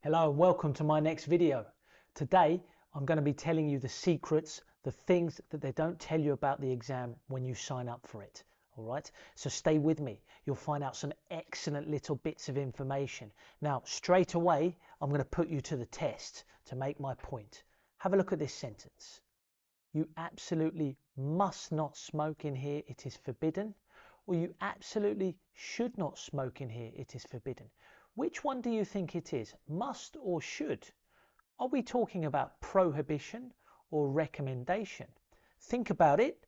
Hello and welcome to my next video. Today I'm going to be telling you the secrets, the things that they don't tell you about the exam when you sign up for it. All right, so stay with me. You'll find out some excellent little bits of information. Now straight away I'm going to put you to the test to make my point. Have a look at this sentence. You absolutely must not smoke in here, it is forbidden. Or you absolutely should not smoke in here, it is forbidden. Which one do you think it is, must or should? Are we talking about prohibition or recommendation? Think about it,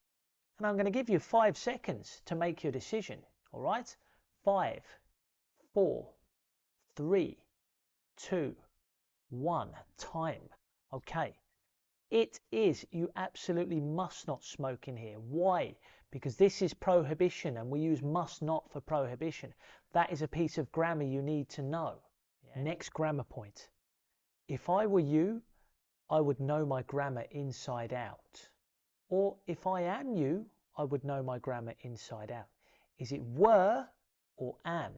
and I'm going to give you 5 seconds to make your decision. All right? 5, 4, 3, 2, 1. Time. Okay. It is. You absolutely must not smoke in here. Why? Because this is prohibition and we use must not for prohibition. That is a piece of grammar you need to know. Yeah. Next grammar point. If I were you, I would know my grammar inside out. Or if I am you, I would know my grammar inside out. Is it were or am?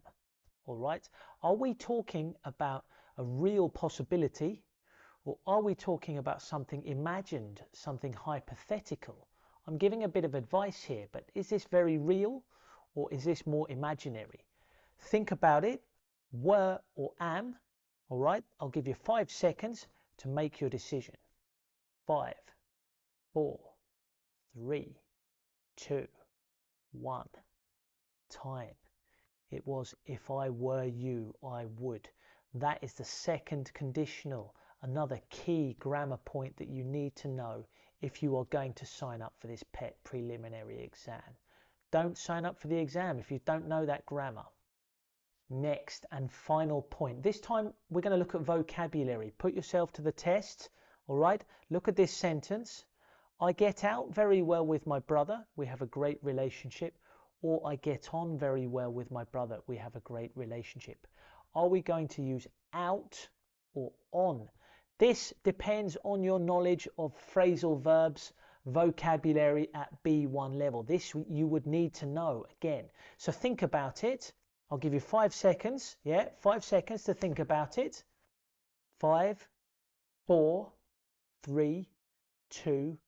All right. Are we talking about a real possibility? Or are we talking about something imagined, something hypothetical? I'm giving a bit of advice here, but is this very real or is this more imaginary? Think about it, were or am. All right, I'll give you 5 seconds to make your decision. 5, 4, 3, 2, 1. Time. It was if I were you, I would. That is the second conditional. Another key grammar point that you need to know if you are going to sign up for this PET preliminary exam. Don't sign up for the exam if you don't know that grammar. Next and final point. This time we're going to look at vocabulary. Put yourself to the test. All right. Look at this sentence. I get out very well with my brother. We have a great relationship. Or I get on very well with my brother. We have a great relationship. Are we going to use out or on? This depends on your knowledge of phrasal verbs, vocabulary at B1 level. This you would need to know again. So think about it. I'll give you 5 seconds. Yeah, 5 seconds to think about it. 5, 4, 3, 2,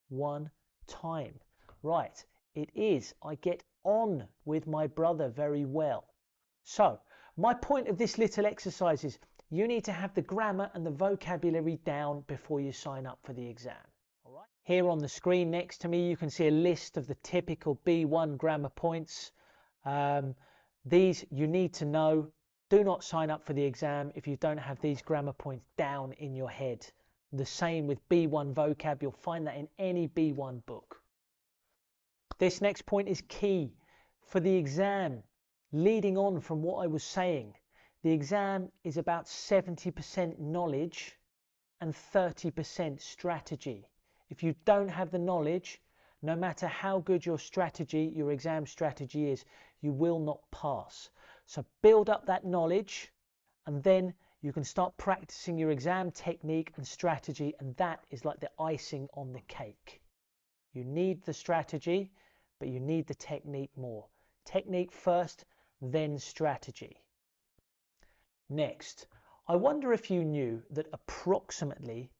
1. Time. Right. It is. I get on with my brother very well. So my point of this little exercise is you need to have the grammar and the vocabulary down before you sign up for the exam. All right. Here on the screen next to me you can see a list of the typical B1 grammar points. These you need to know. Do not sign up for the exam if you don't have these grammar points down in your head. The same with B1 vocab. You'll find that in any B1 book. This next point is key for the exam. Leading on from what I was saying, the exam is about 70% knowledge and 30% strategy. If you don't have the knowledge, no matter how good your strategy, your exam strategy is, you will not pass. So build up that knowledge and then you can start practicing your exam technique and strategy, and that is like the icing on the cake. You need the strategy, but you need the technique more. Technique first, then strategy. Next, I wonder if you knew that approximately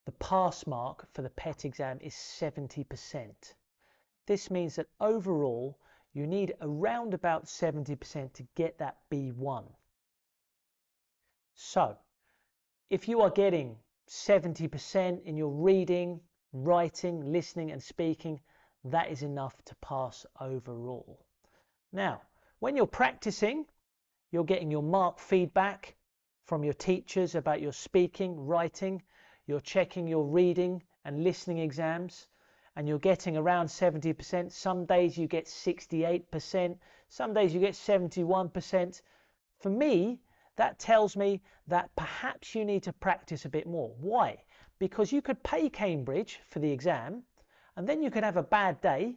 the pass mark for the PET exam is 70%. This means that overall you need around about 70% to get that B1. So if you are getting 70% in your reading, writing, listening and speaking, that is enough to pass overall. Now, when you're practicing, you're getting your mark feedback from your teachers about your speaking, writing. You're checking your reading and listening exams, and you're getting around 70%. Some days you get 68%. Some days you get 71%. For me, that tells me that perhaps you need to practice a bit more. Why? Because you could pay Cambridge for the exam, and then you could have a bad day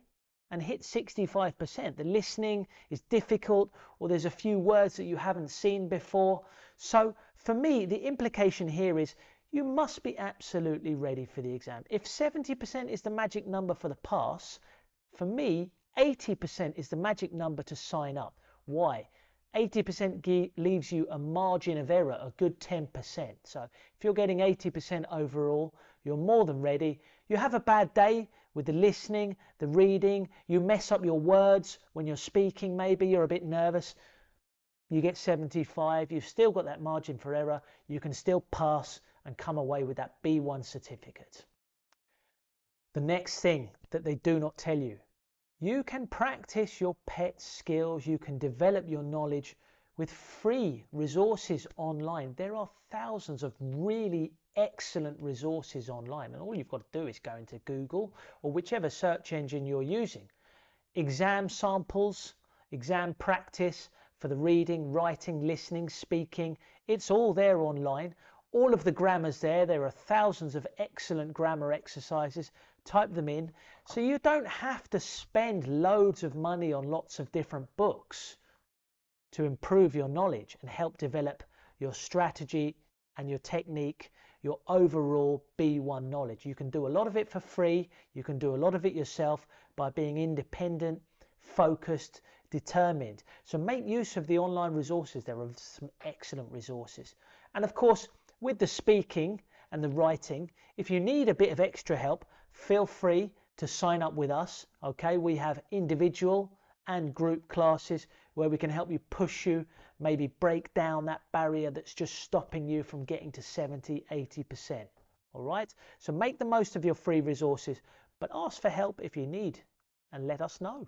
and hit 65%. The listening is difficult, or there's a few words that you haven't seen before. So for me, the implication here is you must be absolutely ready for the exam. If 70% is the magic number for the pass, for me, 80% is the magic number to sign up. Why? 80% leaves you a margin of error, a good 10%. So if you're getting 80% overall, you're more than ready. You have a bad day with the listening, the reading, you mess up your words when you're speaking, maybe you're a bit nervous, you get 75, you've still got that margin for error, you can still pass and come away with that B1 certificate. The next thing that they do not tell you, you can practice your pet skills, you can develop your knowledge with free resources online. There are thousands of really excellent resources online, and all you've got to do is go into Google or whichever search engine you're using. Exam samples, exam practice for the reading, writing, listening, speaking, it's all there online. All of the grammar's there. There are thousands of excellent grammar exercises. Type them in. So you don't have to spend loads of money on lots of different books to improve your knowledge and help develop your strategy and your technique, your overall B1 knowledge. You can do a lot of it for free. You can do a lot of it yourself by being independent, focused, determined. So make use of the online resources. There are some excellent resources. And of course, with the speaking and the writing, if you need a bit of extra help, feel free to sign up with us. Okay, we have individual and group classes where we can help you, push you, maybe break down that barrier that's just stopping you from getting to 70, 80%. All right, so make the most of your free resources, but ask for help if you need and let us know.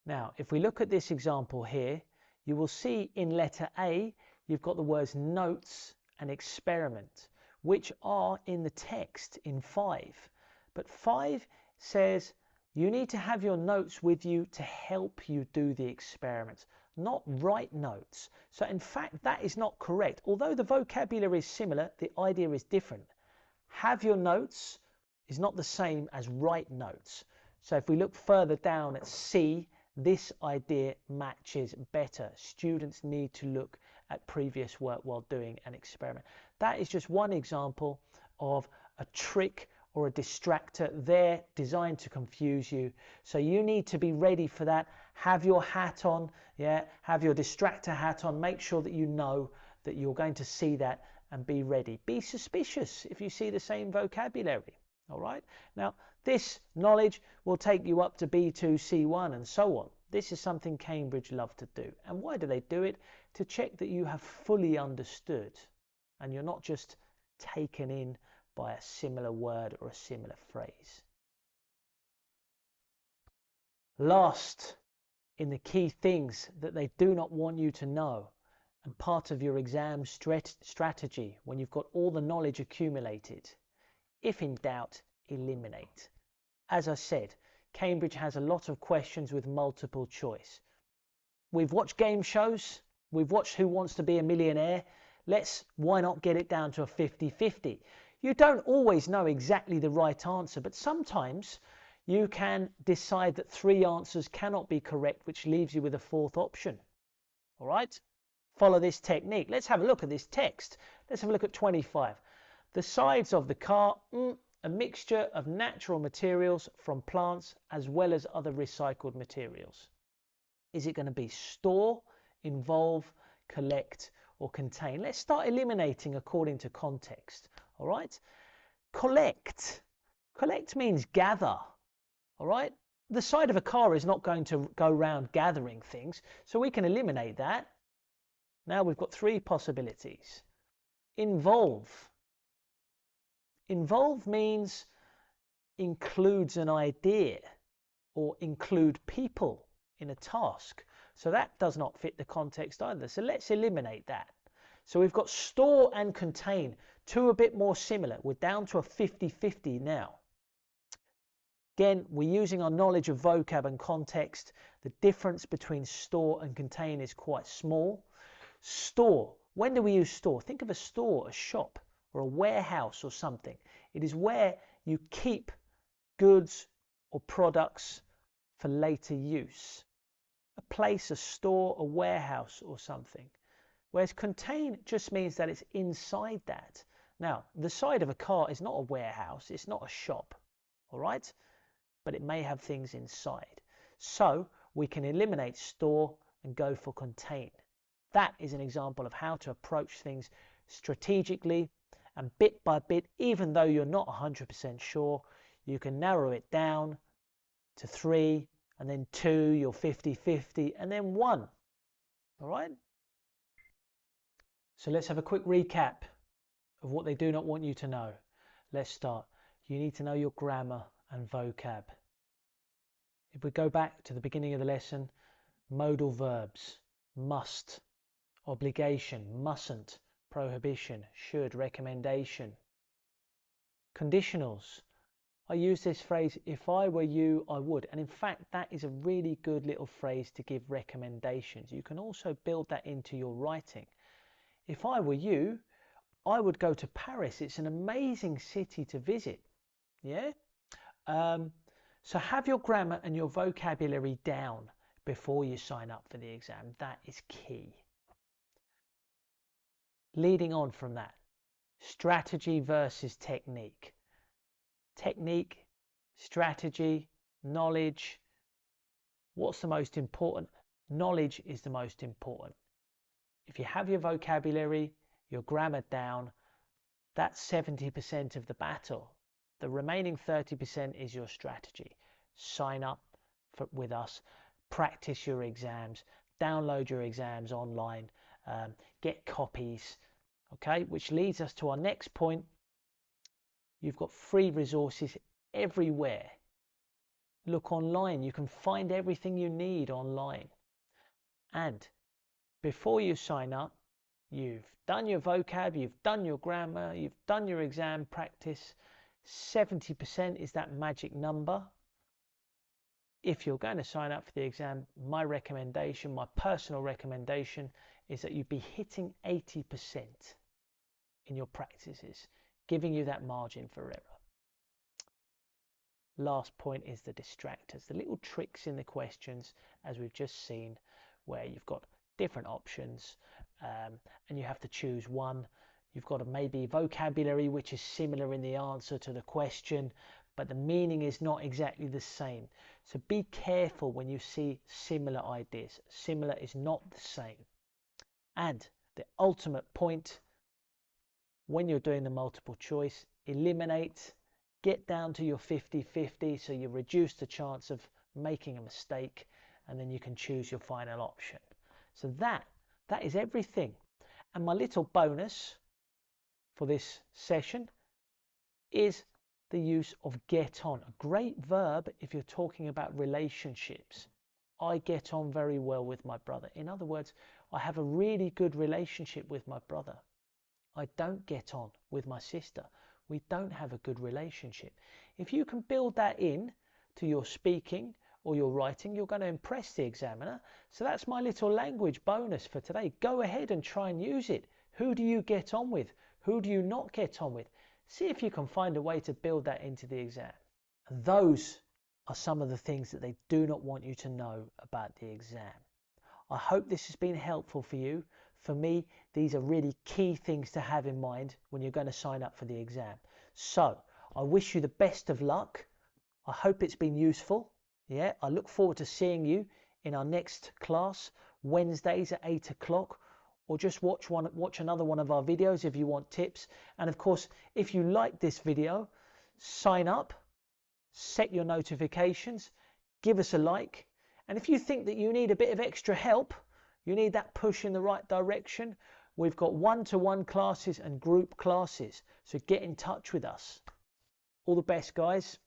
Now, if we look at this example here, you will see in letter A, you've got the words notes and experiment, which are in the text in 5. But 5 says you need to have your notes with you to help you do the experiments, not write notes. So in fact, that is not correct. Although the vocabulary is similar, the idea is different. Have your notes is not the same as write notes. So if we look further down at C, this idea matches better. Students need to look at previous work while doing an experiment. That is just one example of a trick or a distractor there designed to confuse you. So you need to be ready for that. Have your hat on, yeah, have your distractor hat on. Make sure that you know that you're going to see that and be ready. Be suspicious if you see the same vocabulary. All right. Now, this knowledge will take you up to B2, C1 and so on. This is something Cambridge love to do. And why do they do it? To check that you have fully understood and you're not just taken in by a similar word or a similar phrase. Last in the key things that they do not want you to know, and part of your exam strategy when you've got all the knowledge accumulated, if in doubt, eliminate. As I said, Cambridge has a lot of questions with multiple choice. We've watched game shows, we've watched Who Wants to Be a Millionaire. Why not get it down to a 50-50? You don't always know exactly the right answer, but sometimes you can decide that 3 answers cannot be correct, which leaves you with a 4th option. All right? Follow this technique. Let's have a look at this text. Let's have a look at 25. The sides of the car, a mixture of natural materials from plants as well as other recycled materials. Is it going to be store, involve, collect, or contain? Let's start eliminating according to context. All right. Collect. Collect means gather. All right. The side of a car is not going to go around gathering things, so we can eliminate that. Now we've got 3 possibilities. Involve. Involve means includes an idea or include people in a task. So that does not fit the context either. So let's eliminate that. So we've got store and contain, 2 a bit more similar. We're down to a 50-50 now. Again, we're using our knowledge of vocab and context. The difference between store and contain is quite small. Store. When do we use store? Think of a store, a shop, or a warehouse or something. It is where you keep goods or products for later use. A place, a store, a warehouse or something. Whereas contain just means that it's inside that. Now, the side of a car is not a warehouse, it's not a shop, all right? But it may have things inside. So we can eliminate store and go for contain. That is an example of how to approach things strategically and bit by bit. Even though you're not 100% sure, you can narrow it down to 3, and then 2, you're 50-50, and then 1. All right? So let's have a quick recap of what they do not want you to know. Let's start. You need to know your grammar and vocab. If we go back to the beginning of the lesson, modal verbs: must, obligation, mustn't, prohibition, should, recommendation. Conditionals: I use this phrase, if I were you, I would. And in fact, that is a really good little phrase to give recommendations. You can also build that into your writing. If I were you, I would go to Paris. It's an amazing city to visit. Yeah? So have your grammar and your vocabulary down before you sign up for the exam. That is key. Leading on from that, strategy versus technique. Technique, strategy, knowledge. What's the most important? Knowledge is the most important. If you have your vocabulary, your grammar down, that's 70% of the battle. The remaining 30% is your strategy. Sign up with us, practice your exams, download your exams online, get copies, okay? Which leads us to our next point. You've got free resources everywhere. Look online. You can find everything you need online. And before you sign up, you've done your vocab, you've done your grammar, you've done your exam practice. 70% is that magic number. If you're going to sign up for the exam, my recommendation, my personal recommendation, is that you be hitting 80% in your practices, giving you that margin for error. Last point is the distractors, the little tricks in the questions, as we've just seen, where you've got different options and you have to choose one. You've got maybe vocabulary which is similar in the answer to the question, but the meaning is not exactly the same. So be careful when you see similar ideas. Similar is not the same. And the ultimate point, when you're doing the multiple choice, eliminate, get down to your 50-50 so you reduce the chance of making a mistake, and then you can choose your final option. So that is everything. And my little bonus for this session is the use of get on. A great verb if you're talking about relationships. I get on very well with my brother. In other words, I have a really good relationship with my brother. I don't get on with my sister. We don't have a good relationship. If you can build that in to your speaking or your writing, you're going to impress the examiner. So that's my little language bonus for today. Go ahead and try and use it. Who do you get on with? Who do you not get on with? See if you can find a way to build that into the exam. And those are some of the things that they do not want you to know about the exam. I hope this has been helpful for you. For me, these are really key things to have in mind when you're going to sign up for the exam. So I wish you the best of luck. I hope it's been useful. Yeah, I look forward to seeing you in our next class, Wednesdays at 8 o'clock, or just watch another one of our videos if you want tips. And of course, if you like this video, sign up, set your notifications, give us a like. And if you think that you need a bit of extra help, you need that push in the right direction, we've got one-to-one classes and group classes. So get in touch with us. All the best, guys.